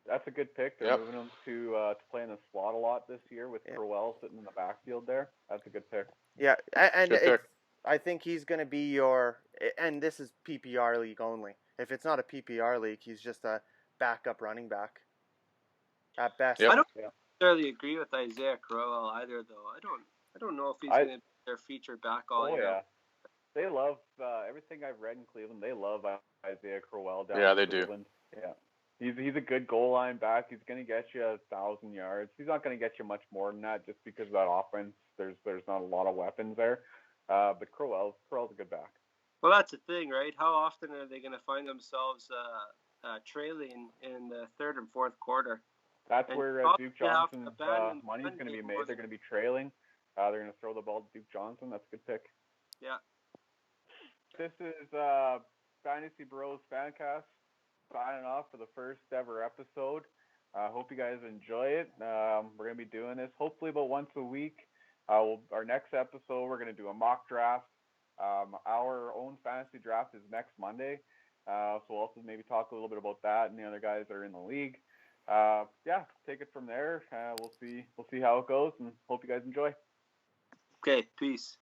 That's a good pick. They're moving him to play in the slot a lot this year with Crowell sitting in the backfield there. That's a good pick. Yeah, and Good pick. I think he's going to be your, and this is PPR league only. If it's not a PPR league, he's just a backup running back at best. Yep. I don't necessarily agree with Isaiah Crowell either, though. I don't know if he's going to be their featured back all year. Yeah. They love everything I've read in Cleveland. They love Isaiah Crowell down in Cleveland. Do. Yeah. He's a good goal line back. He's going to get you 1,000 yards. He's not going to get you much more than that just because of that offense. There's not a lot of weapons there. But Crowell's a good back. Well, that's the thing, right? How often are they going to find themselves trailing in the 3rd and 4th quarter? That's where Duke Johnson's money is going to be made. They're going to be trailing. They're going to throw the ball to Duke Johnson. That's a good pick. Yeah. This is Fantasy Bros Fancast signing off for the first ever episode. Hope you guys enjoy it. We're going to be doing this hopefully about once a week. Our next episode, we're going to do a mock draft. Our own fantasy draft is next Monday. So we'll also maybe talk a little bit about that and the other guys that are in the league. Take it from there. We'll see how it goes, and hope you guys enjoy. Okay, peace.